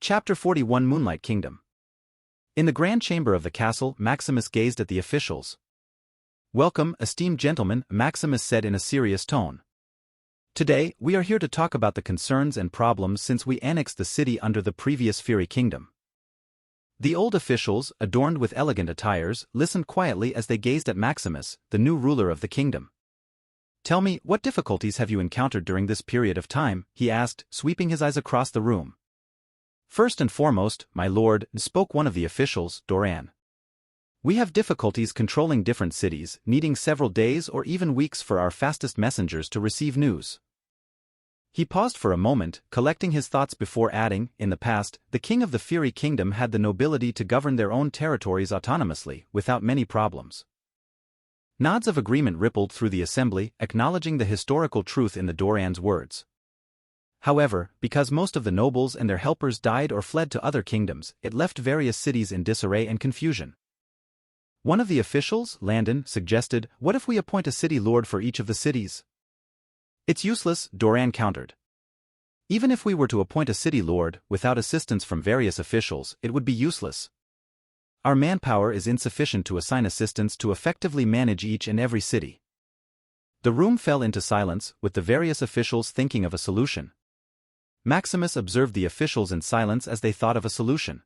Chapter 41 Moonlight Kingdom. In the grand chamber of the castle, Maximus gazed at the officials. "Welcome, esteemed gentlemen," Maximus said in a serious tone. "Today, we are here to talk about the concerns and problems since we annexed the city under the previous Fairy Kingdom." The old officials, adorned with elegant attires, listened quietly as they gazed at Maximus, the new ruler of the kingdom. "Tell me, what difficulties have you encountered during this period of time?" he asked, sweeping his eyes across the room. "First and foremost, my lord," spoke one of the officials, Doran. "We have difficulties controlling different cities, needing several days or even weeks for our fastest messengers to receive news." He paused for a moment, collecting his thoughts before adding, "In the past, the king of the Fairy Kingdom had the nobility to govern their own territories autonomously, without many problems." Nods of agreement rippled through the assembly, acknowledging the historical truth in the Doran's words. However, because most of the nobles and their helpers died or fled to other kingdoms, it left various cities in disarray and confusion. One of the officials, Landon, suggested, "What if we appoint a city lord for each of the cities?" "It's useless," Doran countered. "Even if we were to appoint a city lord, without assistance from various officials, it would be useless. Our manpower is insufficient to assign assistants to effectively manage each and every city." The room fell into silence, with the various officials thinking of a solution. Maximus observed the officials in silence as they thought of a solution.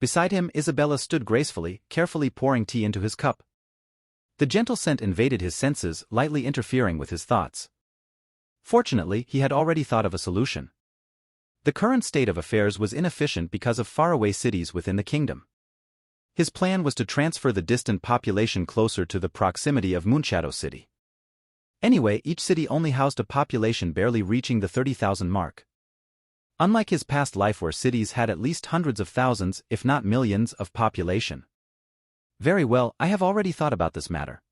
Beside him, Isabella stood gracefully, carefully pouring tea into his cup. The gentle scent invaded his senses, lightly interfering with his thoughts. Fortunately, he had already thought of a solution. The current state of affairs was inefficient because of faraway cities within the kingdom. His plan was to transfer the distant population closer to the proximity of Moonshadow City. Anyway, each city only housed a population barely reaching the 30,000 mark. Unlike his past life where cities had at least hundreds of thousands, if not millions, of population. "Very well, I have already thought about this matter.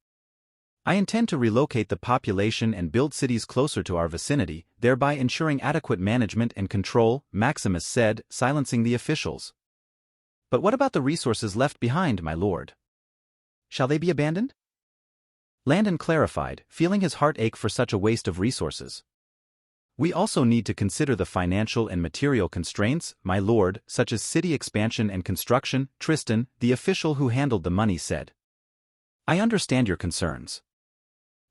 I intend to relocate the population and build cities closer to our vicinity, thereby ensuring adequate management and control," Maximus said, silencing the officials. "But what about the resources left behind, my lord? Shall they be abandoned?" Landon clarified, feeling his heart ache for such a waste of resources. "We also need to consider the financial and material constraints, my lord, such as city expansion and construction," Tristan, the official who handled the money, said. "I understand your concerns.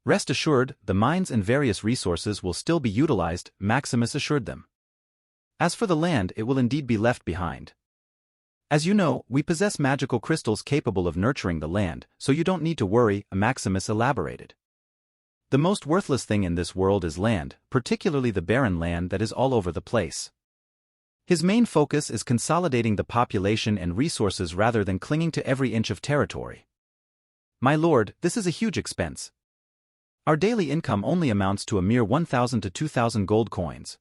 Rest assured, the mines and various resources will still be utilized," Maximus assured them. "As for the land, it will indeed be left behind. As you know, we possess magical crystals capable of nurturing the land, so you don't need to worry," Maximus elaborated. "The most worthless thing in this world is land, particularly the barren land that is all over the place. His main focus is consolidating the population and resources rather than clinging to every inch of territory. My lord, this is a huge expense. Our daily income only amounts to a mere 1,000 to 2,000 gold coins.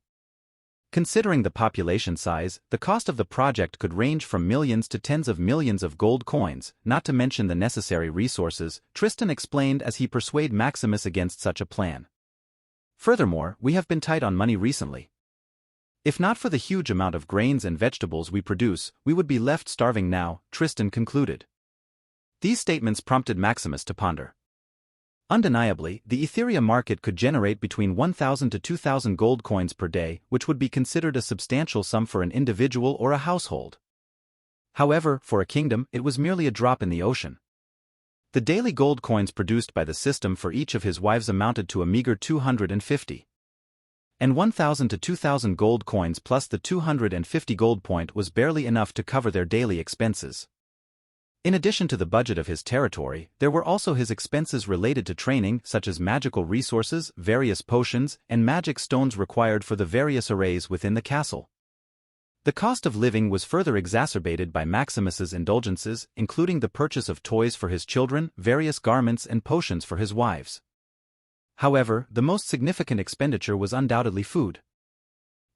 Considering the population size, the cost of the project could range from millions to tens of millions of gold coins, not to mention the necessary resources," Tristan explained as he persuaded Maximus against such a plan. "Furthermore, we have been tight on money recently. If not for the huge amount of grains and vegetables we produce, we would be left starving now," Tristan concluded. These statements prompted Maximus to ponder. Undeniably, the Ethereum market could generate between 1,000 to 2,000 gold coins per day, which would be considered a substantial sum for an individual or a household. However, for a kingdom, it was merely a drop in the ocean. The daily gold coins produced by the system for each of his wives amounted to a meager 250. And 1,000 to 2,000 gold coins plus the 250 gold point was barely enough to cover their daily expenses. In addition to the budget of his territory, there were also his expenses related to training, such as magical resources, various potions, and magic stones required for the various arrays within the castle. The cost of living was further exacerbated by Maximus's indulgences, including the purchase of toys for his children, various garments and potions for his wives. However, the most significant expenditure was undoubtedly food.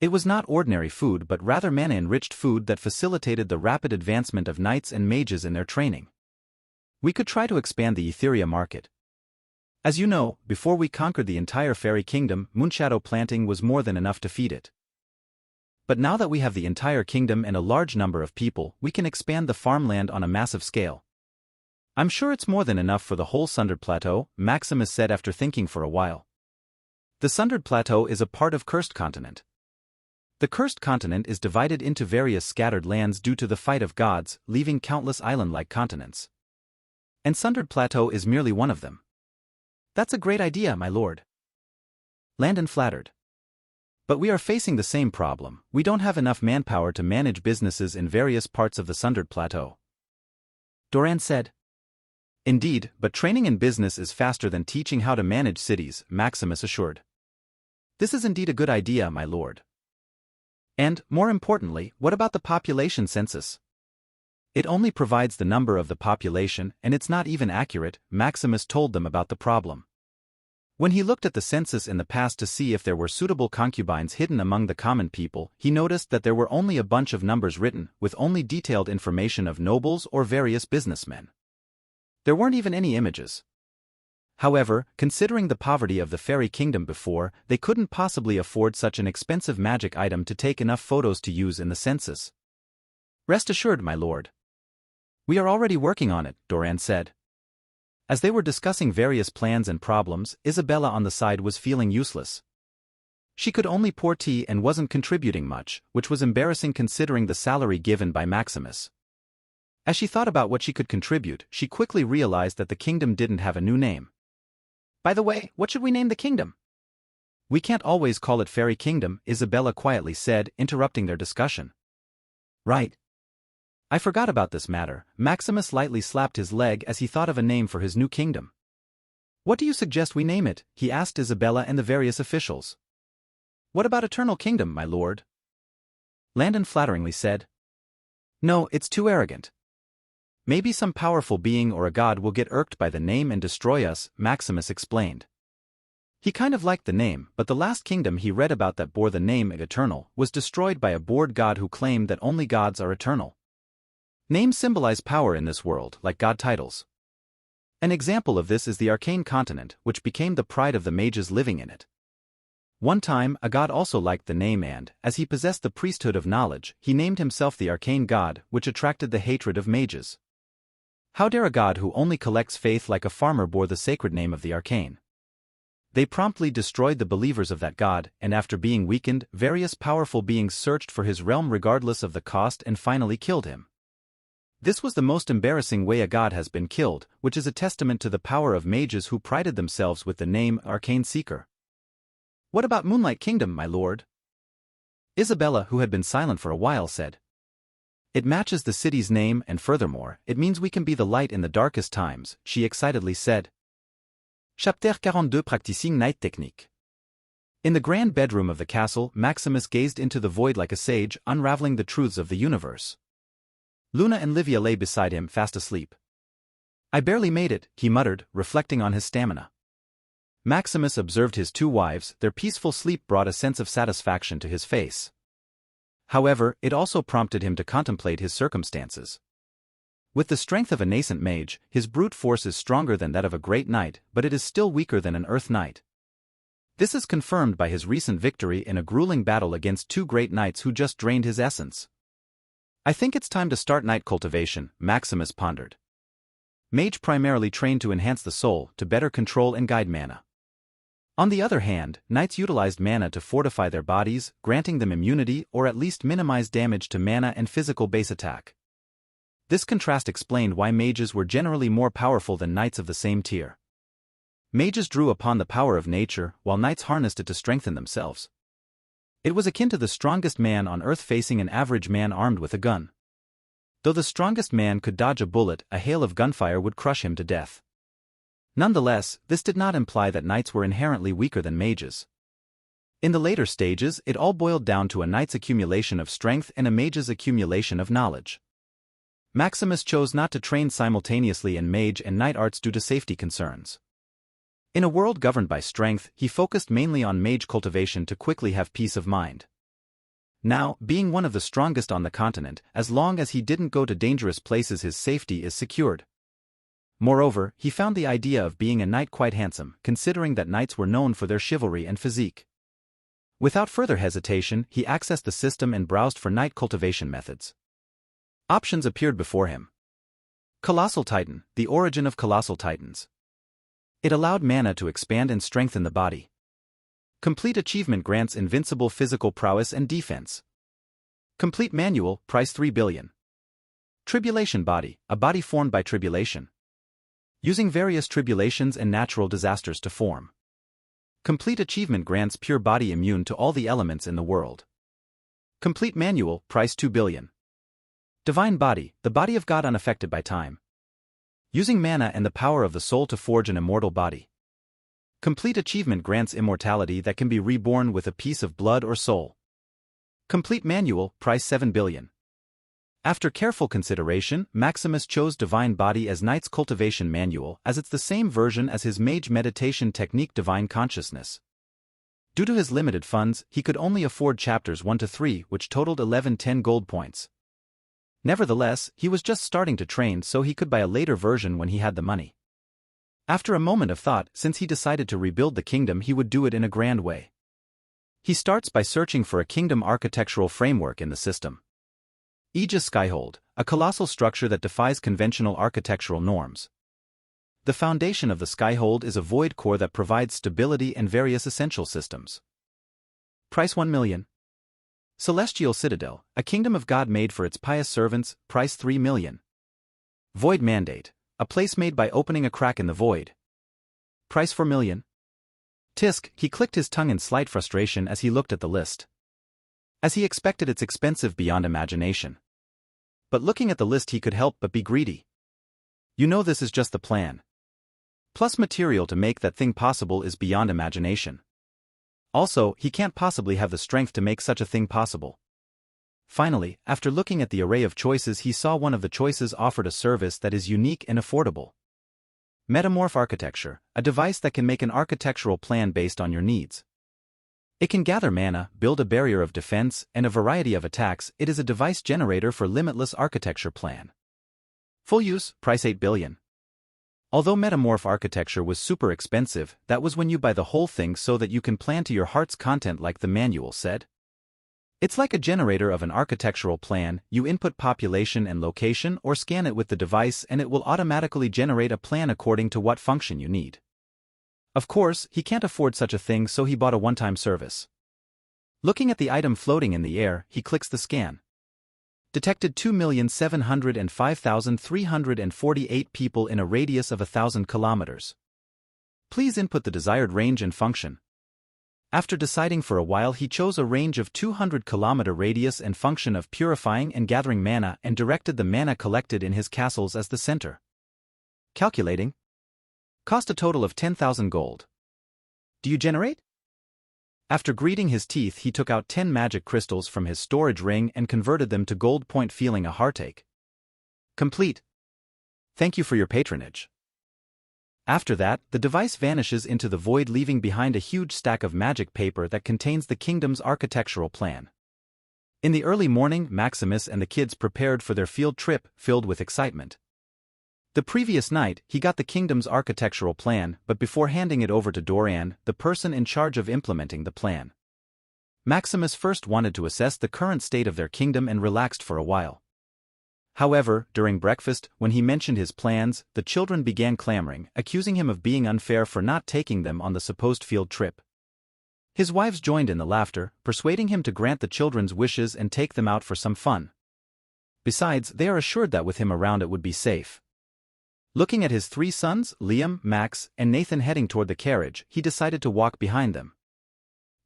It was not ordinary food but rather mana-enriched food that facilitated the rapid advancement of knights and mages in their training. We could try to expand the Ethereum market. As you know, before we conquered the entire Fairy Kingdom, Moonshadow planting was more than enough to feed it. But now that we have the entire kingdom and a large number of people, we can expand the farmland on a massive scale. I'm sure it's more than enough for the whole Sundered Plateau, Maximus said after thinking for a while. The Sundered Plateau is a part of Cursed Continent. The cursed continent is divided into various scattered lands due to the fight of gods, leaving countless island-like continents. And Sundered Plateau is merely one of them. That's a great idea, my lord. Landon flattered. But we are facing the same problem. We don't have enough manpower to manage businesses in various parts of the Sundered Plateau. Doran said. Indeed, but training in business is faster than teaching how to manage cities, Maximus assured. This is indeed a good idea, my lord. And, more importantly, what about the population census? It only provides the number of the population, and it's not even accurate, Maximus told them about the problem. When he looked at the census in the past to see if there were suitable concubines hidden among the common people, he noticed that there were only a bunch of numbers written, with only detailed information of nobles or various businessmen. There weren't even any images. However, considering the poverty of the fairy kingdom before, they couldn't possibly afford such an expensive magic item to take enough photos to use in the census. Rest assured, my lord. We are already working on it, Doran said. As they were discussing various plans and problems, Isabella on the side was feeling useless. She could only pour tea and wasn't contributing much, which was embarrassing considering the salary given by Maximus. As she thought about what she could contribute, she quickly realized that the kingdom didn't have a new name. By the way, what should we name the kingdom? We can't always call it Fairy Kingdom, Isabella quietly said, interrupting their discussion. Right. I forgot about this matter. Maximus lightly slapped his leg as he thought of a name for his new kingdom. What do you suggest we name it? He asked Isabella and the various officials. What about Eternal Kingdom, my lord? Landon flatteringly said. No, it's too arrogant. Maybe some powerful being or a god will get irked by the name and destroy us, Maximus explained. He kind of liked the name, but the last kingdom he read about that bore the name Eternal was destroyed by a bored god who claimed that only gods are eternal. Names symbolize power in this world, like god titles. An example of this is the Arcane Continent, which became the pride of the mages living in it. One time, a god also liked the name and, as he possessed the priesthood of knowledge, he named himself the Arcane God, which attracted the hatred of mages. How dare a god who only collects faith like a farmer bore the sacred name of the Arcane? They promptly destroyed the believers of that god, and after being weakened, various powerful beings searched for his realm regardless of the cost and finally killed him. This was the most embarrassing way a god has been killed, which is a testament to the power of mages who prided themselves with the name Arcane Seeker. What about Moonlight Kingdom, my lord? Isabella, who had been silent for a while, said. It matches the city's name and furthermore, it means we can be the light in the darkest times, she excitedly said. Chapter 42 Practicing Night Technique. In the grand bedroom of the castle, Maximus gazed into the void like a sage, unraveling the truths of the universe. Luna and Livia lay beside him, fast asleep. I barely made it, he muttered, reflecting on his stamina. Maximus observed his two wives. Their peaceful sleep brought a sense of satisfaction to his face. However, it also prompted him to contemplate his circumstances. With the strength of a nascent mage, his brute force is stronger than that of a great knight, but it is still weaker than an earth knight. This is confirmed by his recent victory in a grueling battle against two great knights who just drained his essence. I think it's time to start knight cultivation, Maximus pondered. Mage primarily trained to enhance the soul, to better control and guide mana. On the other hand, knights utilized mana to fortify their bodies, granting them immunity or at least minimize damage to mana and physical base attack. This contrast explained why mages were generally more powerful than knights of the same tier. Mages drew upon the power of nature, while knights harnessed it to strengthen themselves. It was akin to the strongest man on earth facing an average man armed with a gun. Though the strongest man could dodge a bullet, a hail of gunfire would crush him to death. Nonetheless, this did not imply that knights were inherently weaker than mages. In the later stages, it all boiled down to a knight's accumulation of strength and a mage's accumulation of knowledge. Maximus chose not to train simultaneously in mage and knight arts due to safety concerns. In a world governed by strength, he focused mainly on mage cultivation to quickly have peace of mind. Now, being one of the strongest on the continent, as long as he didn't go to dangerous places, his safety is secured. Moreover, he found the idea of being a knight quite handsome, considering that knights were known for their chivalry and physique. Without further hesitation, he accessed the system and browsed for knight cultivation methods. Options appeared before him. Colossal Titan, the origin of colossal titans. It allowed mana to expand and strengthen the body. Complete achievement grants invincible physical prowess and defense. Complete manual, price 3 billion. Tribulation body, a body formed by tribulation. Using various tribulations and natural disasters to form. Complete achievement grants pure body immune to all the elements in the world. Complete manual, price 2 billion. Divine body, the body of God unaffected by time. Using mana and the power of the soul to forge an immortal body. Complete achievement grants immortality that can be reborn with a piece of blood or soul. Complete manual, price 7 billion. After careful consideration, Maximus chose Divine Body as Knight's Cultivation Manual as it's the same version as his mage meditation technique Divine Consciousness. Due to his limited funds, he could only afford chapters 1 to 3, which totaled 1110 gold points. Nevertheless, he was just starting to train, so he could buy a later version when he had the money. After a moment of thought, since he decided to rebuild the kingdom, he would do it in a grand way. He starts by searching for a kingdom architectural framework in the system. Aegis Skyhold, a colossal structure that defies conventional architectural norms. The foundation of the Skyhold is a void core that provides stability and various essential systems. Price 1 million. Celestial Citadel, a kingdom of God made for its pious servants, price 3 million. Void Mandate, a place made by opening a crack in the void. Price 4 million. Tisk, he clicked his tongue in slight frustration as he looked at the list. As he expected, it's expensive beyond imagination. But looking at the list, he could help but be greedy. You know, this is just the plan. Plus material to make that thing possible is beyond imagination. Also, he can't possibly have the strength to make such a thing possible. Finally, after looking at the array of choices, he saw one of the choices offered a service that is unique and affordable. Metamorph Architecture, a device that can make an architectural plan based on your needs. It can gather mana, build a barrier of defense, and a variety of attacks. It is a device generator for limitless architecture plan. Full use, price 8 billion. Although Metamorph Architecture was super expensive, that was when you buy the whole thing so that you can plan to your heart's content, like the manual said. It's like a generator of an architectural plan. You input population and location or scan it with the device and it will automatically generate a plan according to what function you need. Of course, he can't afford such a thing, so he bought a one-time service. Looking at the item floating in the air, he clicks the scan. Detected 2,705,348 people in a radius of 1,000 kilometers. Please input the desired range and function. After deciding for a while, he chose a range of 200-kilometer radius and function of purifying and gathering mana and directed the mana collected in his castles as the center. Calculating. Cost a total of 10,000 gold. Do you generate? After greeting his teeth, he took out 10 magic crystals from his storage ring and converted them to gold point, feeling a heartache. Complete. Thank you for your patronage. After that, the device vanishes into the void, leaving behind a huge stack of magic paper that contains the kingdom's architectural plan. In the early morning, Maximus and the kids prepared for their field trip, filled with excitement. The previous night, he got the kingdom's architectural plan, but before handing it over to Doran, the person in charge of implementing the plan, Maximus first wanted to assess the current state of their kingdom and relaxed for a while. However, during breakfast, when he mentioned his plans, the children began clamoring, accusing him of being unfair for not taking them on the supposed field trip. His wives joined in the laughter, persuading him to grant the children's wishes and take them out for some fun. Besides, they are assured that with him around it would be safe. Looking at his 3 sons, Liam, Max, and Nathan heading toward the carriage, he decided to walk behind them.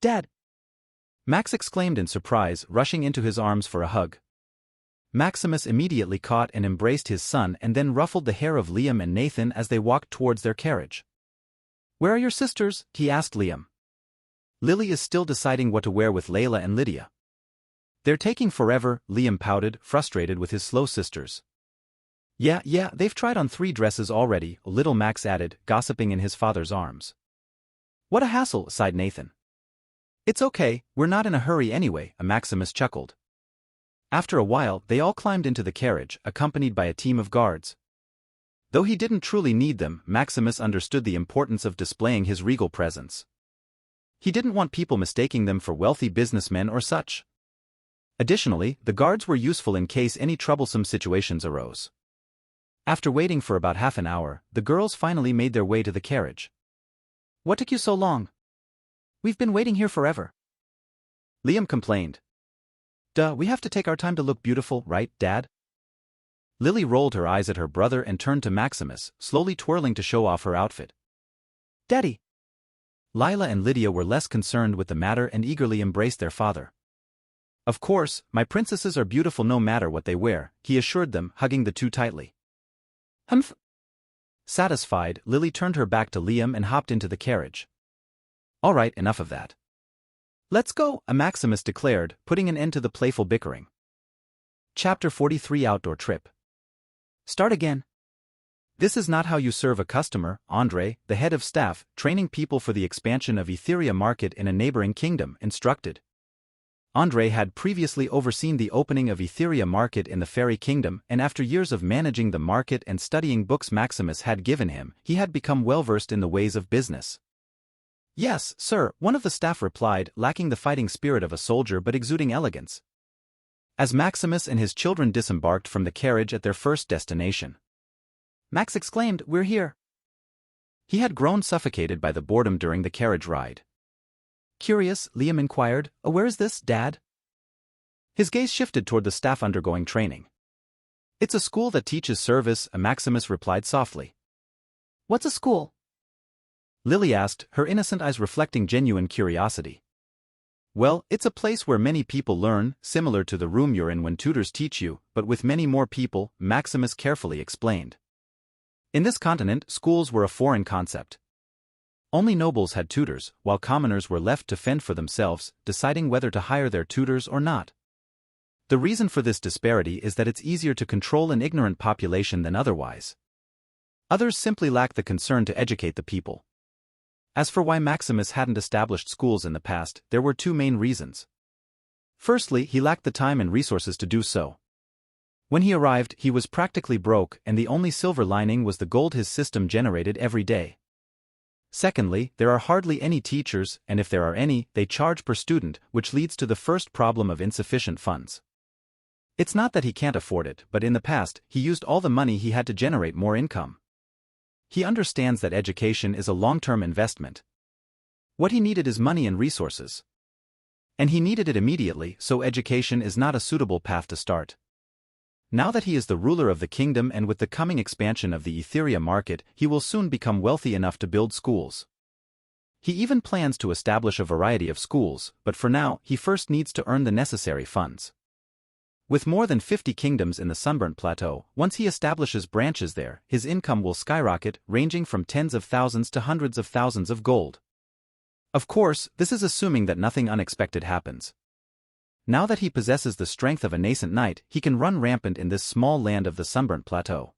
"Dad!" Max exclaimed in surprise, rushing into his arms for a hug. Maximus immediately caught and embraced his son and then ruffled the hair of Liam and Nathan as they walked towards their carriage. "Where are your sisters?" he asked Liam. "Lily is still deciding what to wear with Layla and Lydia." "They're taking forever," Liam pouted, frustrated with his slow sisters. Yeah, they've tried on 3 dresses already," little Max added, gossiping in his father's arms. "What a hassle," sighed Nathan. "It's okay, we're not in a hurry anyway," Maximus chuckled. After a while, they all climbed into the carriage, accompanied by a team of guards. Though he didn't truly need them, Maximus understood the importance of displaying his regal presence. He didn't want people mistaking them for wealthy businessmen or such. Additionally, the guards were useful in case any troublesome situations arose. After waiting for about half an hour, the girls finally made their way to the carriage. "What took you so long?" We've been waiting here forever. Liam complained. Duh, we have to take our time to look beautiful, right, Dad? Lily rolled her eyes at her brother and turned to Maximus, slowly twirling to show off her outfit. Daddy! Lila and Lydia were less concerned with the matter and eagerly embraced their father. Of course, my princesses are beautiful no matter what they wear, he assured them, hugging the two tightly. Humph! Satisfied, Lily turned her back to Liam and hopped into the carriage. All right, enough of that. Let's go, Maximus declared, putting an end to the playful bickering. Chapter 43 Outdoor Trip. Start again. This is not how you serve a customer, Andre, the head of staff, training people for the expansion of Etheria market in a neighboring kingdom, instructed. Andre had previously overseen the opening of Etheria market in the fairy kingdom, and after years of managing the market and studying books Maximus had given him, he had become well-versed in the ways of business. Yes, sir, one of the staff replied, lacking the fighting spirit of a soldier but exuding elegance. As Maximus and his children disembarked from the carriage at their first destination, Max exclaimed, "We're here." He had grown suffocated by the boredom during the carriage ride. Curious, Liam inquired, "Where is this, Dad?" His gaze shifted toward the staff undergoing training. "It's a school that teaches service," Maximus replied softly. "What's a school?" Lily asked, her innocent eyes reflecting genuine curiosity. "Well, it's a place where many people learn, similar to the room you're in when tutors teach you, but with many more people," Maximus carefully explained. In this continent, schools were a foreign concept. Only nobles had tutors, while commoners were left to fend for themselves, deciding whether to hire their tutors or not. The reason for this disparity is that it's easier to control an ignorant population than otherwise. Others simply lack the concern to educate the people. As for why Maximus hadn't established schools in the past, there were two main reasons. Firstly, he lacked the time and resources to do so. When he arrived, he was practically broke, and the only silver lining was the gold his system generated every day. Secondly, there are hardly any teachers, and if there are any, they charge per student, which leads to the first problem of insufficient funds. It's not that he can't afford it, but in the past, he used all the money he had to generate more income. He understands that education is a long-term investment. What he needed is money and resources. And he needed it immediately, so education is not a suitable path to start. Now that he is the ruler of the kingdom and with the coming expansion of the Etheria market, he will soon become wealthy enough to build schools. He even plans to establish a variety of schools, but for now, he first needs to earn the necessary funds. With more than 50 kingdoms in the Sunburnt Plateau, once he establishes branches there, his income will skyrocket, ranging from tens of thousands to hundreds of thousands of gold. Of course, this is assuming that nothing unexpected happens. Now that he possesses the strength of a nascent knight, he can run rampant in this small land of the Sunburnt Plateau.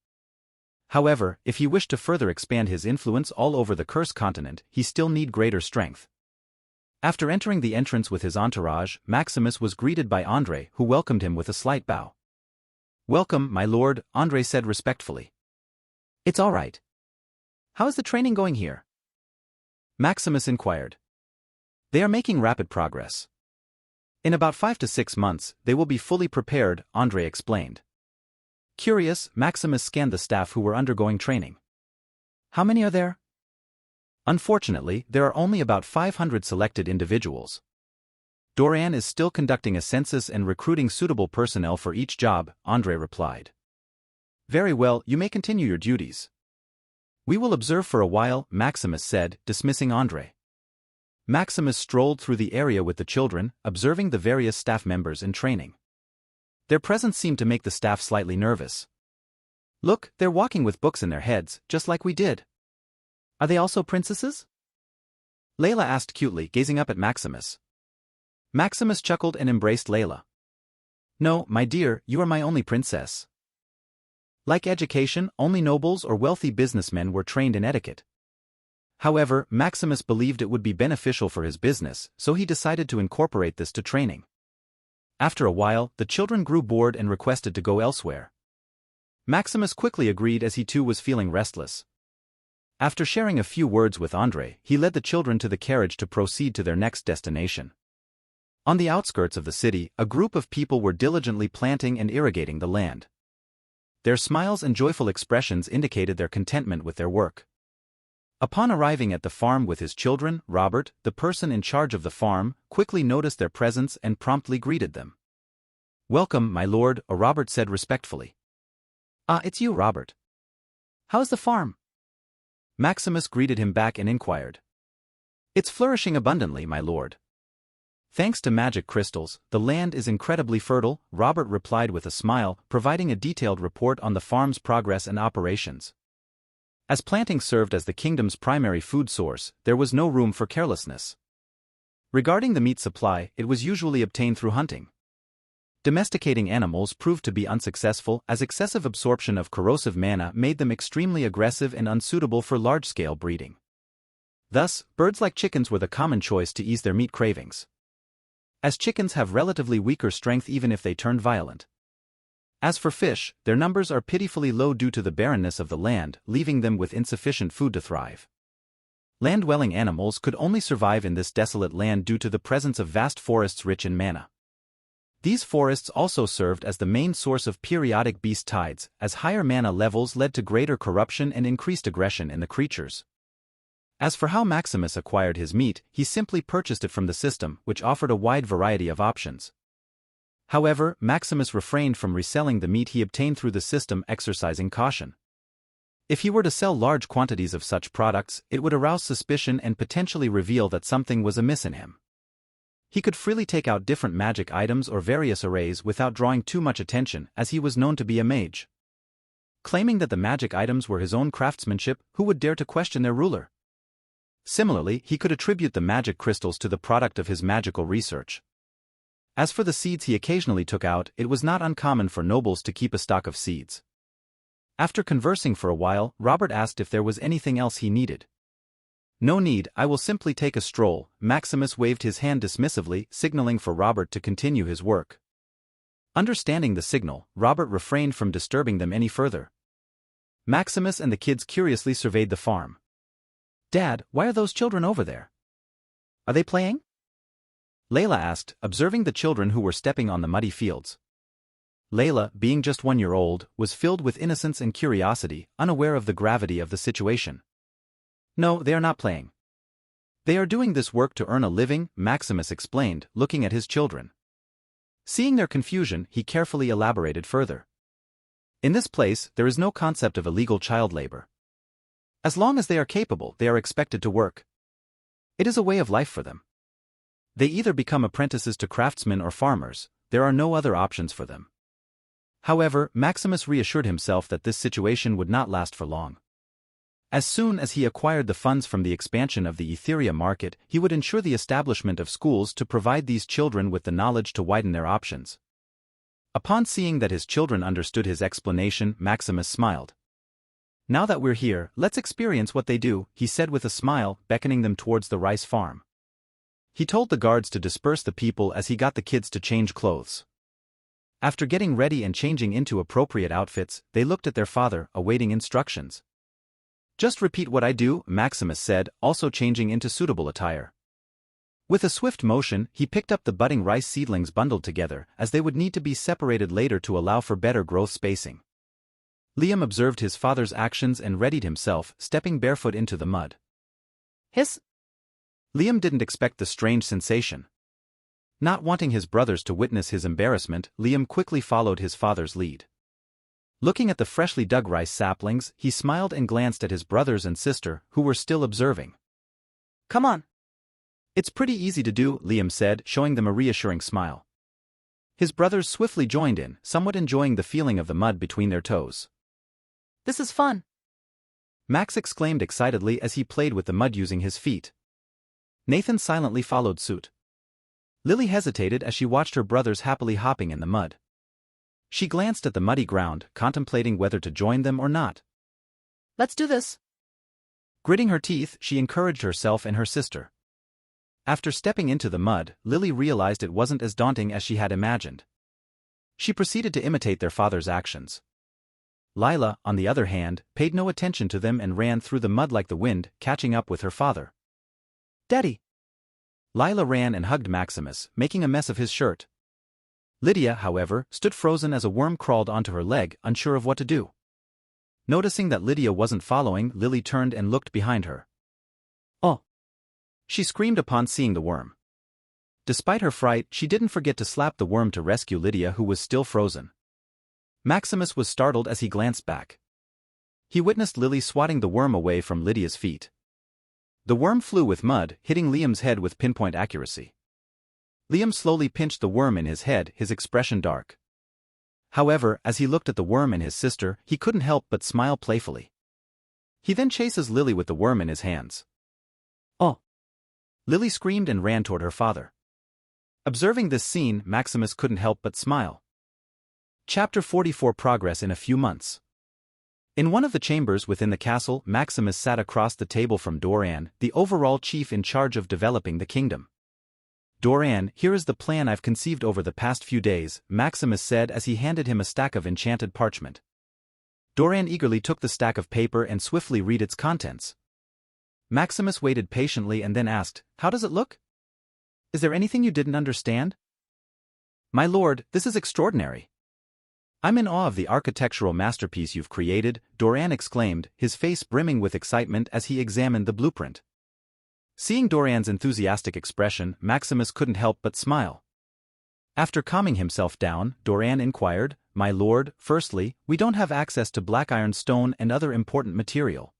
However, if he wished to further expand his influence all over the Cursed Continent, he still need greater strength. After entering the entrance with his entourage, Maximus was greeted by Andre, who welcomed him with a slight bow. "Welcome, my lord," Andre said respectfully. "It's all right. How is the training going here?" Maximus inquired. "They are making rapid progress. In about 5 to 6 months, they will be fully prepared," Andre explained. Curious, Maximus scanned the staff who were undergoing training. "How many are there?" "Unfortunately, there are only about 500 selected individuals. Doran is still conducting a census and recruiting suitable personnel for each job," Andre replied. "Very well, you may continue your duties." "We will observe for a while," Maximus said, dismissing Andre. Maximus strolled through the area with the children, observing the various staff members in training. Their presence seemed to make the staff slightly nervous. "Look, they're walking with books in their heads, just like we did." "Are they also princesses?" Layla asked cutely, gazing up at Maximus. Maximus chuckled and embraced Layla. "No, my dear, you are my only princess." Like education, only nobles or wealthy businessmen were trained in etiquette. However, Maximus believed it would be beneficial for his business, so he decided to incorporate this to training. After a while, the children grew bored and requested to go elsewhere. Maximus quickly agreed as he too was feeling restless. After sharing a few words with Andre, he led the children to the carriage to proceed to their next destination. On the outskirts of the city, a group of people were diligently planting and irrigating the land. Their smiles and joyful expressions indicated their contentment with their work. Upon arriving at the farm with his children, Robert, the person in charge of the farm, quickly noticed their presence and promptly greeted them. "Welcome, my lord," Robert said respectfully. "Ah, it's you, Robert. How's the farm?" Maximus greeted him back and inquired. "It's flourishing abundantly, my lord. Thanks to magic crystals, the land is incredibly fertile," Robert replied with a smile, providing a detailed report on the farm's progress and operations. As planting served as the kingdom's primary food source, there was no room for carelessness. Regarding the meat supply, it was usually obtained through hunting. Domesticating animals proved to be unsuccessful, as excessive absorption of corrosive mana made them extremely aggressive and unsuitable for large-scale breeding. Thus, birds like chickens were the common choice to ease their meat cravings, as chickens have relatively weaker strength even if they turn violent. As for fish, their numbers are pitifully low due to the barrenness of the land, leaving them with insufficient food to thrive. Land-dwelling animals could only survive in this desolate land due to the presence of vast forests rich in mana. These forests also served as the main source of periodic beast tides, as higher mana levels led to greater corruption and increased aggression in the creatures. As for how Maximus acquired his meat, he simply purchased it from the system, which offered a wide variety of options. However, Maximus refrained from reselling the meat he obtained through the system, exercising caution. If he were to sell large quantities of such products, it would arouse suspicion and potentially reveal that something was amiss in him. He could freely take out different magic items or various arrays without drawing too much attention, as he was known to be a mage. Claiming that the magic items were his own craftsmanship, who would dare to question their ruler? Similarly, he could attribute the magic crystals to the product of his magical research. As for the seeds he occasionally took out, it was not uncommon for nobles to keep a stock of seeds. After conversing for a while, Robert asked if there was anything else he needed. "No need, I will simply take a stroll." Maximus waved his hand dismissively, signaling for Robert to continue his work. Understanding the signal, Robert refrained from disturbing them any further. Maximus and the kids curiously surveyed the farm. "Dad, why are those children over there? Are they playing?" Layla asked, observing the children who were stepping on the muddy fields. Layla, being just 1 year old, was filled with innocence and curiosity, unaware of the gravity of the situation. "No, they are not playing. They are doing this work to earn a living," Maximus explained, looking at his children. Seeing their confusion, he carefully elaborated further. "In this place, there is no concept of illegal child labor. As long as they are capable, they are expected to work. It is a way of life for them. They either become apprentices to craftsmen or farmers, there are no other options for them." However, Maximus reassured himself that this situation would not last for long. As soon as he acquired the funds from the expansion of the Ethereum market, he would ensure the establishment of schools to provide these children with the knowledge to widen their options. Upon seeing that his children understood his explanation, Maximus smiled. "Now that we're here, let's experience what they do," he said with a smile, beckoning them towards the rice farm. He told the guards to disperse the people as he got the kids to change clothes. After getting ready and changing into appropriate outfits, they looked at their father, awaiting instructions. "Just repeat what I do," Maximus said, also changing into suitable attire. With a swift motion, he picked up the budding rice seedlings bundled together, as they would need to be separated later to allow for better growth spacing. Liam observed his father's actions and readied himself, stepping barefoot into the mud. "Hiss!" Liam didn't expect the strange sensation. Not wanting his brothers to witness his embarrassment, Liam quickly followed his father's lead. Looking at the freshly dug rice saplings, he smiled and glanced at his brothers and sister, who were still observing. "Come on. It's pretty easy to do," Liam said, showing them a reassuring smile. His brothers swiftly joined in, somewhat enjoying the feeling of the mud between their toes. "This is fun!" Max exclaimed excitedly as he played with the mud using his feet. Nathan silently followed suit. Lily hesitated as she watched her brothers happily hopping in the mud. She glanced at the muddy ground, contemplating whether to join them or not. "Let's do this!" Gritting her teeth, she encouraged herself and her sister. After stepping into the mud, Lily realized it wasn't as daunting as she had imagined. She proceeded to imitate their father's actions. Lila, on the other hand, paid no attention to them and ran through the mud like the wind, catching up with her father. "Daddy!" Lila ran and hugged Maximus, making a mess of his shirt. Lydia, however, stood frozen as a worm crawled onto her leg, unsure of what to do. Noticing that Lydia wasn't following, Lily turned and looked behind her. she screamed upon seeing the worm. Despite her fright, she didn't forget to slap the worm to rescue Lydia, who was still frozen. Maximus was startled as he glanced back. He witnessed Lily swatting the worm away from Lydia's feet. The worm flew with mud, hitting Liam's head with pinpoint accuracy. Liam slowly pinched the worm in his head, his expression dark. However, as he looked at the worm and his sister, he couldn't help but smile playfully. He then chases Lily with the worm in his hands. "Oh!" Lily screamed and ran toward her father. Observing this scene, Maximus couldn't help but smile. Chapter 44 Progress in a few months. In one of the chambers within the castle, Maximus sat across the table from Doran, the overall chief in charge of developing the kingdom. "Doran, here is the plan I've conceived over the past few days," Maximus said as he handed him a stack of enchanted parchment. Doran eagerly took the stack of paper and swiftly read its contents. Maximus waited patiently and then asked, "How does it look? Is there anything you didn't understand?" "My lord, this is extraordinary. I'm in awe of the architectural masterpiece you've created," Doran exclaimed, his face brimming with excitement as he examined the blueprint. Seeing Doran's enthusiastic expression, Maximus couldn't help but smile. After calming himself down, Doran inquired, "My lord, firstly, we don't have access to black iron stone and other important material.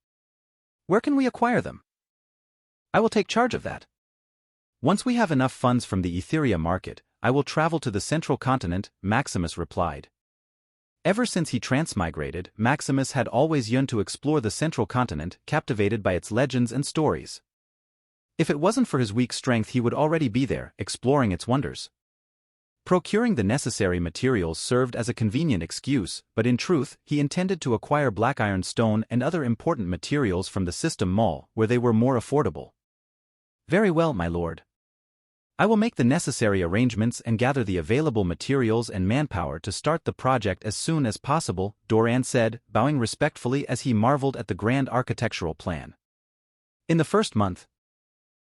Where can we acquire them?" "I will take charge of that. Once we have enough funds from the Etheria market, I will travel to the central continent," Maximus replied. Ever since he transmigrated, Maximus had always yearned to explore the central continent, captivated by its legends and stories. If it wasn't for his weak strength, he would already be there, exploring its wonders. Procuring the necessary materials served as a convenient excuse, but in truth, he intended to acquire black iron stone and other important materials from the System Mall, where they were more affordable. "Very well, my lord. I will make the necessary arrangements and gather the available materials and manpower to start the project as soon as possible," Doran said, bowing respectfully as he marveled at the grand architectural plan. In the first month,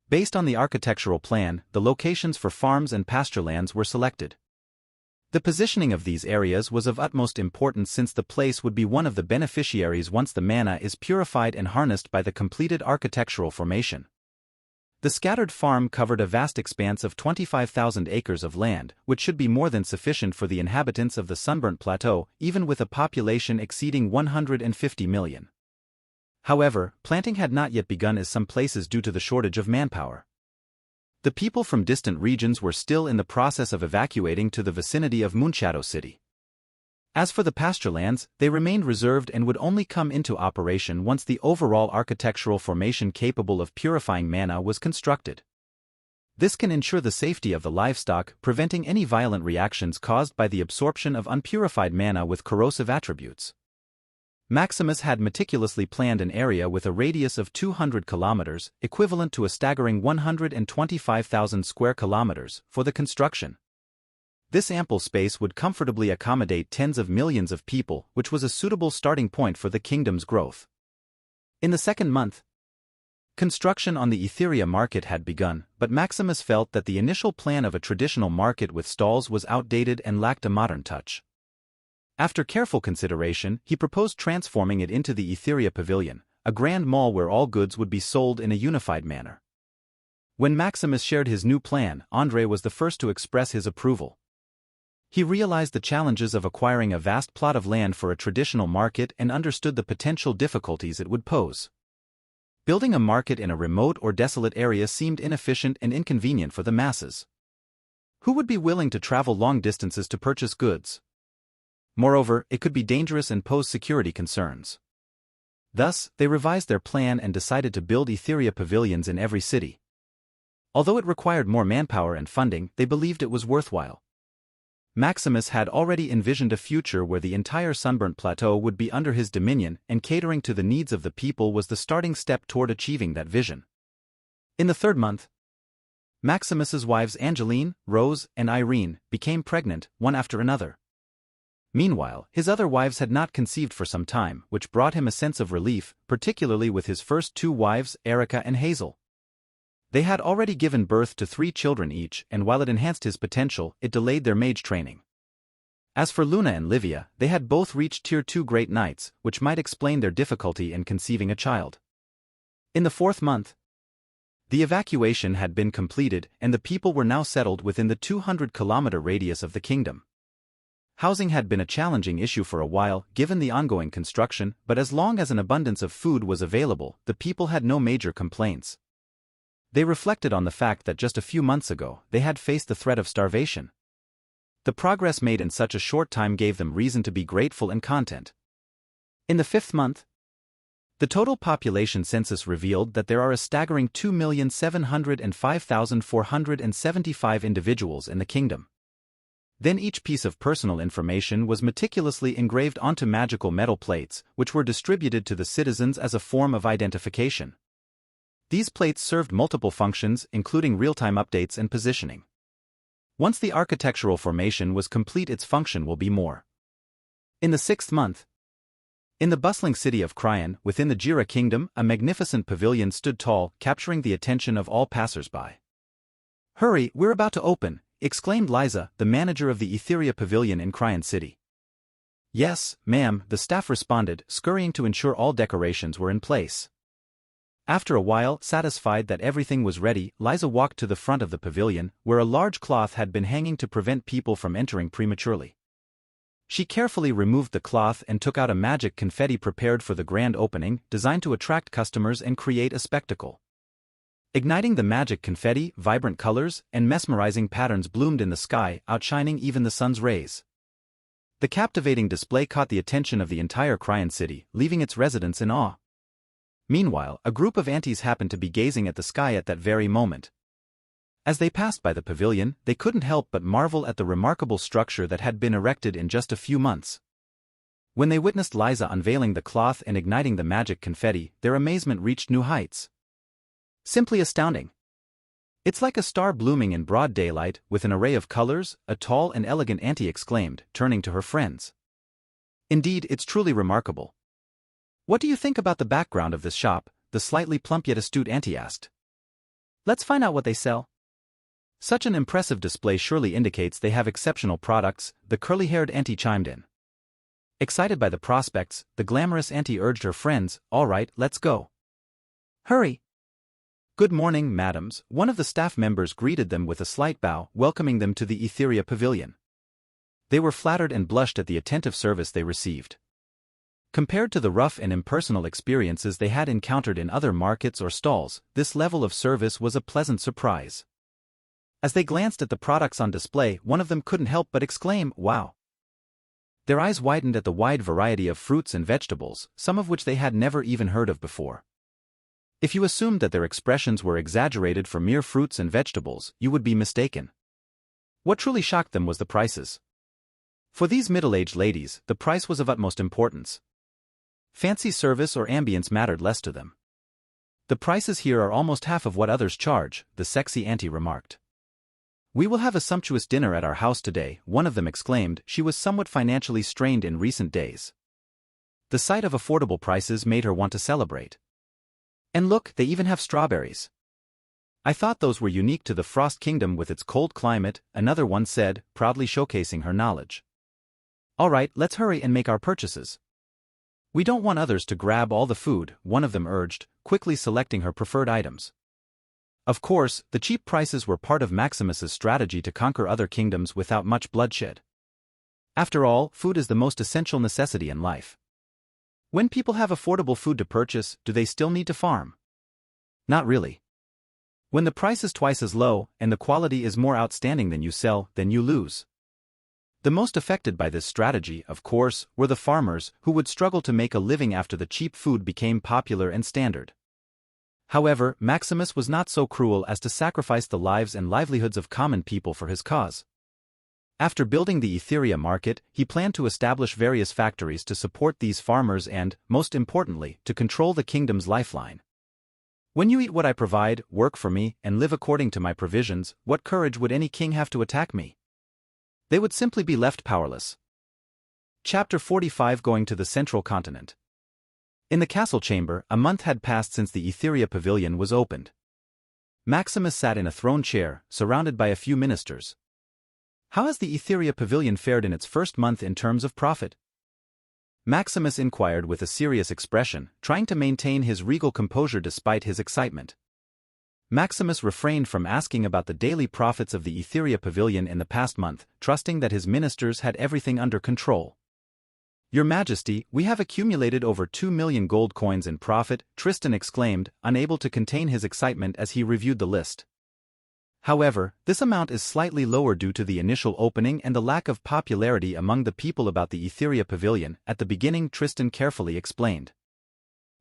based on the architectural plan, the locations for farms and pasturelands were selected. The positioning of these areas was of utmost importance since the place would be one of the beneficiaries once the mana is purified and harnessed by the completed architectural formation. The scattered farm covered a vast expanse of 25,000 acres of land, which should be more than sufficient for the inhabitants of the Sunburnt Plateau, even with a population exceeding 150 million. However, planting had not yet begun in some places due to the shortage of manpower. The people from distant regions were still in the process of evacuating to the vicinity of Moonshadow City. As for the pasturelands, they remained reserved and would only come into operation once the overall architectural formation capable of purifying mana was constructed. This can ensure the safety of the livestock, preventing any violent reactions caused by the absorption of unpurified mana with corrosive attributes. Maximus had meticulously planned an area with a radius of 200 kilometers, equivalent to a staggering 125,000 square kilometers, for the construction. This ample space would comfortably accommodate tens of millions of people, which was a suitable starting point for the kingdom's growth. In the second month, construction on the Etheria market had begun, but Maximus felt that the initial plan of a traditional market with stalls was outdated and lacked a modern touch. After careful consideration, he proposed transforming it into the Etheria Pavilion, a grand mall where all goods would be sold in a unified manner. When Maximus shared his new plan, André was the first to express his approval. He realized the challenges of acquiring a vast plot of land for a traditional market and understood the potential difficulties it would pose. Building a market in a remote or desolate area seemed inefficient and inconvenient for the masses. Who would be willing to travel long distances to purchase goods? Moreover, it could be dangerous and pose security concerns. Thus, they revised their plan and decided to build Etheria pavilions in every city. Although it required more manpower and funding, they believed it was worthwhile. Maximus had already envisioned a future where the entire Sunburnt Plateau would be under his dominion, and catering to the needs of the people was the starting step toward achieving that vision. In the third month, Maximus's wives Angeline, Rose, and Irene became pregnant, one after another. Meanwhile, his other wives had not conceived for some time, which brought him a sense of relief, particularly with his first two wives, Erica and Hazel. They had already given birth to 3 children each, and while it enhanced his potential, it delayed their mage training. As for Luna and Livia, they had both reached Tier 2 Great Knights, which might explain their difficulty in conceiving a child. In the fourth month, The evacuation had been completed and the people were now settled within the 200-kilometer radius of the kingdom. Housing had been a challenging issue for a while given the ongoing construction, but as long as an abundance of food was available, the people had no major complaints. They reflected on the fact that just a few months ago, they had faced the threat of starvation. The progress made in such a short time gave them reason to be grateful and content. In the 5th month, the total population census revealed that there are a staggering 2,705,475 individuals in the kingdom. Then each piece of personal information was meticulously engraved onto magical metal plates, which were distributed to the citizens as a form of identification. These plates served multiple functions, including real-time updates and positioning. Once the architectural formation was complete, its function will be more. In the 6th month, in the bustling city of Cryan, within the Jira kingdom, a magnificent pavilion stood tall, capturing the attention of all passers-by. "Hurry, we're about to open," exclaimed Liza, the manager of the Etheria Pavilion in Cryan City. "Yes, ma'am," the staff responded, scurrying to ensure all decorations were in place. After a while, satisfied that everything was ready, Liza walked to the front of the pavilion, where a large cloth had been hanging to prevent people from entering prematurely. She carefully removed the cloth and took out a magic confetti prepared for the grand opening, designed to attract customers and create a spectacle. Igniting the magic confetti, vibrant colors and mesmerizing patterns bloomed in the sky, outshining even the sun's rays. The captivating display caught the attention of the entire Cryan city, leaving its residents in awe. Meanwhile, a group of aunties happened to be gazing at the sky at that very moment. As they passed by the pavilion, they couldn't help but marvel at the remarkable structure that had been erected in just a few months. When they witnessed Liza unveiling the cloth and igniting the magic confetti, their amazement reached new heights. "Simply astounding. It's like a star blooming in broad daylight, with an array of colors," a tall and elegant auntie exclaimed, turning to her friends. "Indeed, it's truly remarkable. What do you think about the background of this shop?" the slightly plump yet astute auntie asked. "Let's find out what they sell." "Such an impressive display surely indicates they have exceptional products," the curly-haired auntie chimed in. Excited by the prospects, the glamorous auntie urged her friends, "All right, let's go. Hurry." "Good morning, madams," one of the staff members greeted them with a slight bow, welcoming them to the Etheria Pavilion. They were flattered and blushed at the attentive service they received. Compared to the rough and impersonal experiences they had encountered in other markets or stalls, this level of service was a pleasant surprise. As they glanced at the products on display, one of them couldn't help but exclaim, "Wow." Their eyes widened at the wide variety of fruits and vegetables, some of which they had never even heard of before. If you assumed that their expressions were exaggerated for mere fruits and vegetables, you would be mistaken. What truly shocked them was the prices. For these middle-aged ladies, the price was of utmost importance. Fancy service or ambience mattered less to them. "The prices here are almost half of what others charge," the sexy auntie remarked. "We will have a sumptuous dinner at our house today," one of them exclaimed. She was somewhat financially strained in recent days. The sight of affordable prices made her want to celebrate. "And look, they even have strawberries. I thought those were unique to the Frost Kingdom with its cold climate," another one said, proudly showcasing her knowledge. "All right, let's hurry and make our purchases. We don't want others to grab all the food," one of them urged, quickly selecting her preferred items. Of course, the cheap prices were part of Maximus's strategy to conquer other kingdoms without much bloodshed. After all, food is the most essential necessity in life. When people have affordable food to purchase, do they still need to farm? Not really. When the price is twice as low, and the quality is more outstanding than you sell, then you lose. The most affected by this strategy, of course, were the farmers, who would struggle to make a living after the cheap food became popular and standard. However, Maximus was not so cruel as to sacrifice the lives and livelihoods of common people for his cause. After building the Etheria market, he planned to establish various factories to support these farmers and, most importantly, to control the kingdom's lifeline. "When you eat what I provide, work for me, and live according to my provisions, what courage would any king have to attack me? They would simply be left powerless." Chapter 45, Going to the Central Continent. In the castle chamber, a month had passed since the Etheria Pavilion was opened. Maximus sat in a throne chair, surrounded by a few ministers. "How has the Etheria Pavilion fared in its first month in terms of profit?" Maximus inquired with a serious expression, trying to maintain his regal composure despite his excitement. Maximus refrained from asking about the daily profits of the Etheria Pavilion in the past month, trusting that his ministers had everything under control. "Your Majesty, we have accumulated over 2 million gold coins in profit," Tristan exclaimed, unable to contain his excitement as he reviewed the list. However, this amount is slightly lower due to the initial opening and the lack of popularity among the people about the Etheria Pavilion. At the beginning, Tristan carefully explained.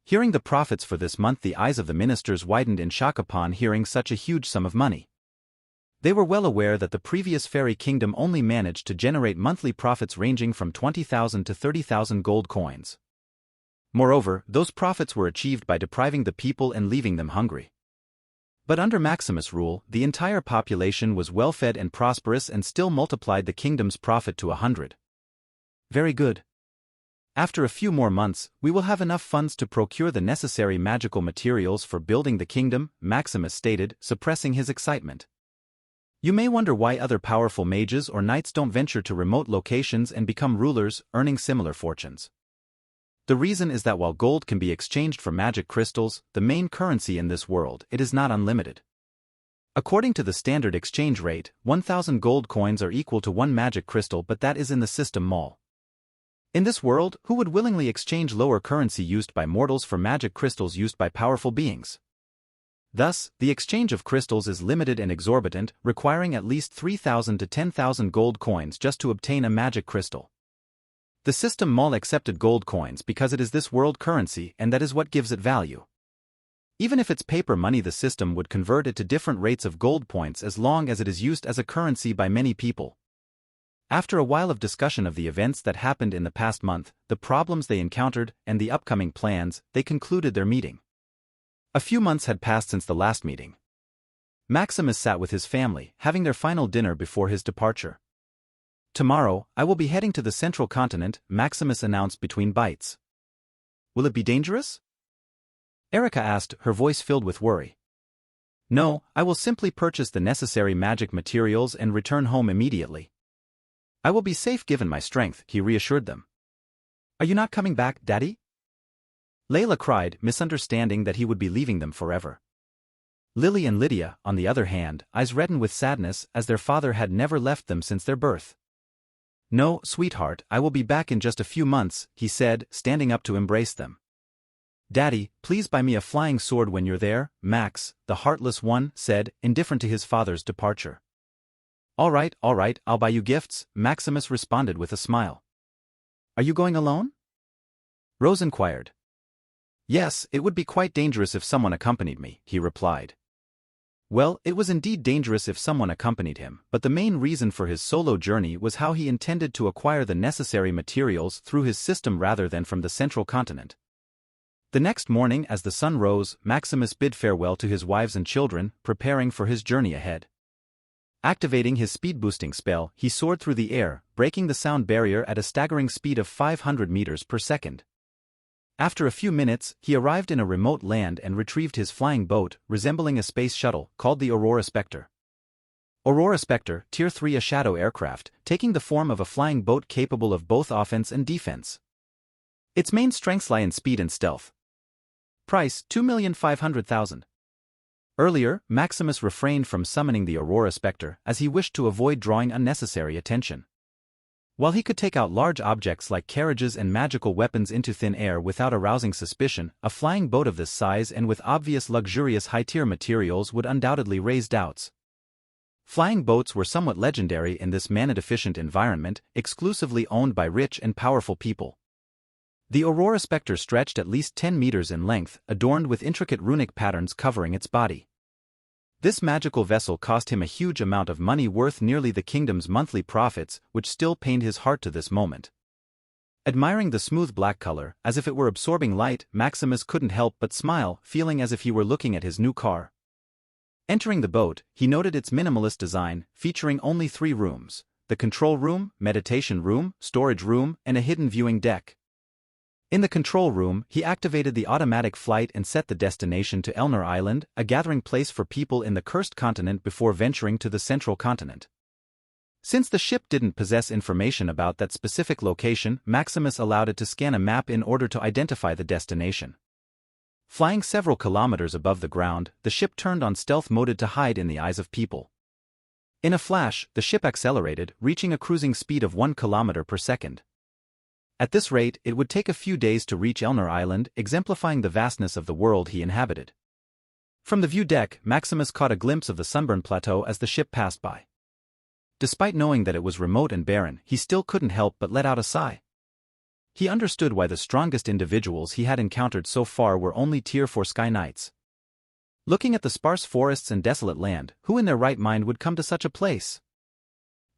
Hearing the profits for this month, the eyes of the ministers widened in shock upon hearing such a huge sum of money. They were well aware that the previous fairy kingdom only managed to generate monthly profits ranging from 20,000 to 30,000 gold coins. Moreover, those profits were achieved by depriving the people and leaving them hungry. But under Maximus' rule, the entire population was well-fed and prosperous and still multiplied the kingdom's profit to 100. Very good. After a few more months, we will have enough funds to procure the necessary magical materials for building the kingdom, Maximus stated, suppressing his excitement. You may wonder why other powerful mages or knights don't venture to remote locations and become rulers, earning similar fortunes. The reason is that while gold can be exchanged for magic crystals, the main currency in this world, it is not unlimited. According to the standard exchange rate, 1,000 gold coins are equal to 1 magic crystal, but that is in the system mall. In this world, who would willingly exchange lower currency used by mortals for magic crystals used by powerful beings? Thus, the exchange of crystals is limited and exorbitant, requiring at least 3,000 to 10,000 gold coins just to obtain a magic crystal. The system mall accepted gold coins because it is this world currency, and that is what gives it value. Even if it's paper money, the system would convert it to different rates of gold points as long as it is used as a currency by many people. After a while of discussion of the events that happened in the past month, the problems they encountered, and the upcoming plans, they concluded their meeting. A few months had passed since the last meeting. Maximus sat with his family, having their final dinner before his departure. "Tomorrow, I will be heading to the central continent," Maximus announced between bites. "Will it be dangerous?" Erica asked, her voice filled with worry. "No, I will simply purchase the necessary magic materials and return home immediately. I will be safe given my strength," he reassured them. "Are you not coming back, Daddy?" Layla cried, misunderstanding that he would be leaving them forever. Lily and Lydia, on the other hand, eyes reddened with sadness as their father had never left them since their birth. "No, sweetheart, I will be back in just a few months," he said, standing up to embrace them. "Daddy, please buy me a flying sword when you're there," Max, the heartless one, said, indifferent to his father's departure. All right, I'll buy you gifts," Maximus responded with a smile. "Are you going alone?" Rose inquired. "Yes, it would be quite dangerous if someone accompanied me," he replied. Well, it was indeed dangerous if someone accompanied him, but the main reason for his solo journey was how he intended to acquire the necessary materials through his system rather than from the central continent. The next morning, as the sun rose, Maximus bid farewell to his wives and children, preparing for his journey ahead. Activating his speed-boosting spell, he soared through the air, breaking the sound barrier at a staggering speed of 500 meters per second. After a few minutes, he arrived in a remote land and retrieved his flying boat, resembling a space shuttle, called the Aurora Spectre. Aurora Spectre, Tier 3, a shadow aircraft, taking the form of a flying boat capable of both offense and defense. Its main strengths lie in speed and stealth. Price, 2,500,000. Earlier, Maximus refrained from summoning the Aurora Spectre as he wished to avoid drawing unnecessary attention. While he could take out large objects like carriages and magical weapons into thin air without arousing suspicion, a flying boat of this size and with obvious luxurious high-tier materials would undoubtedly raise doubts. Flying boats were somewhat legendary in this mana-deficient environment, exclusively owned by rich and powerful people. The Aurora Spectre stretched at least 10 meters in length, adorned with intricate runic patterns covering its body. This magical vessel cost him a huge amount of money, worth nearly the kingdom's monthly profits, which still pained his heart to this moment. Admiring the smooth black color, as if it were absorbing light, Maximus couldn't help but smile, feeling as if he were looking at his new car. Entering the boat, he noted its minimalist design, featuring only 3 rooms: the control room, meditation room, storage room, and a hidden viewing deck. In the control room, he activated the automatic flight and set the destination to Elnor Island, a gathering place for people in the Cursed Continent before venturing to the Central Continent. Since the ship didn't possess information about that specific location, Maximus allowed it to scan a map in order to identify the destination. Flying several kilometers above the ground, the ship turned on stealth mode to hide in the eyes of people. In a flash, the ship accelerated, reaching a cruising speed of 1 kilometer per second. At this rate, it would take a few days to reach Elner Island, exemplifying the vastness of the world he inhabited. From the view deck, Maximus caught a glimpse of the Sunburn Plateau as the ship passed by. Despite knowing that it was remote and barren, he still couldn't help but let out a sigh. He understood why the strongest individuals he had encountered so far were only Tier 4 Sky Knights. Looking at the sparse forests and desolate land, who in their right mind would come to such a place?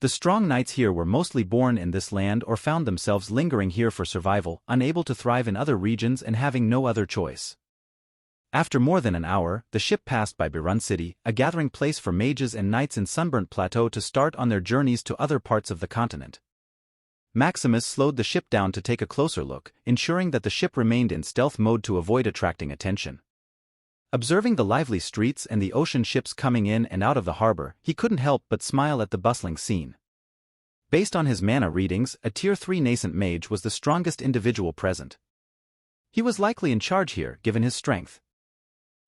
The strong knights here were mostly born in this land or found themselves lingering here for survival, unable to thrive in other regions and having no other choice. After more than an hour, the ship passed by Birun City, a gathering place for mages and knights in Sunburnt Plateau to start on their journeys to other parts of the continent. Maximus slowed the ship down to take a closer look, ensuring that the ship remained in stealth mode to avoid attracting attention. Observing the lively streets and the ocean ships coming in and out of the harbor, he couldn't help but smile at the bustling scene. Based on his mana readings, a Tier 3 nascent mage was the strongest individual present. He was likely in charge here, given his strength.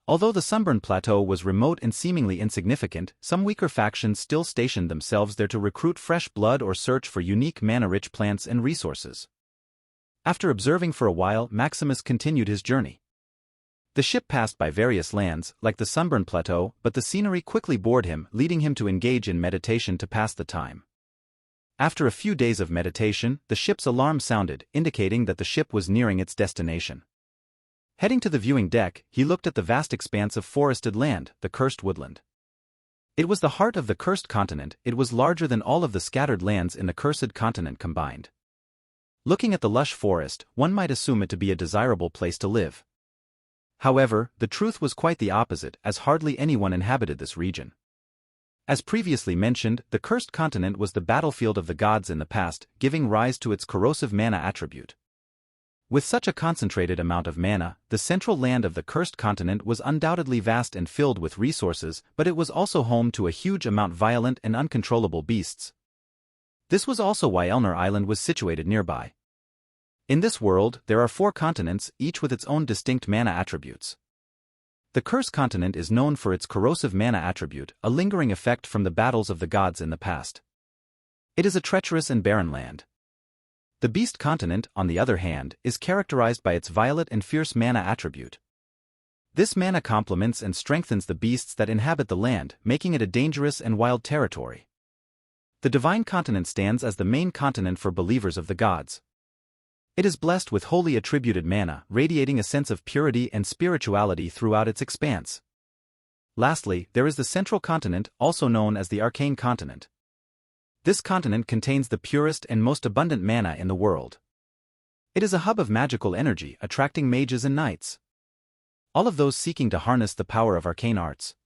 Although the Sunburn Plateau was remote and seemingly insignificant, some weaker factions still stationed themselves there to recruit fresh blood or search for unique mana-rich plants and resources. After observing for a while, Maximus continued his journey. The ship passed by various lands, like the Sunburn Plateau, but the scenery quickly bored him, leading him to engage in meditation to pass the time. After a few days of meditation, the ship's alarm sounded, indicating that the ship was nearing its destination. Heading to the viewing deck, he looked at the vast expanse of forested land, the Cursed Woodland. It was the heart of the Cursed Continent. It was larger than all of the scattered lands in the Cursed Continent combined. Looking at the lush forest, one might assume it to be a desirable place to live. However, the truth was quite the opposite, as hardly anyone inhabited this region. As previously mentioned, the Cursed Continent was the battlefield of the gods in the past, giving rise to its corrosive mana attribute. With such a concentrated amount of mana, the central land of the Cursed Continent was undoubtedly vast and filled with resources, but it was also home to a huge amount of violent and uncontrollable beasts. This was also why Elner Island was situated nearby. In this world, there are 4 continents, each with its own distinct mana attributes. The Cursed Continent is known for its corrosive mana attribute, a lingering effect from the battles of the gods in the past. It is a treacherous and barren land. The Beast Continent, on the other hand, is characterized by its violet and fierce mana attribute. This mana complements and strengthens the beasts that inhabit the land, making it a dangerous and wild territory. The Divine Continent stands as the main continent for believers of the gods. It is blessed with wholly attributed mana, radiating a sense of purity and spirituality throughout its expanse. Lastly, there is the Central Continent, also known as the Arcane Continent. This continent contains the purest and most abundant mana in the world. It is a hub of magical energy, attracting mages and knights. All of those seeking to harness the power of arcane arts.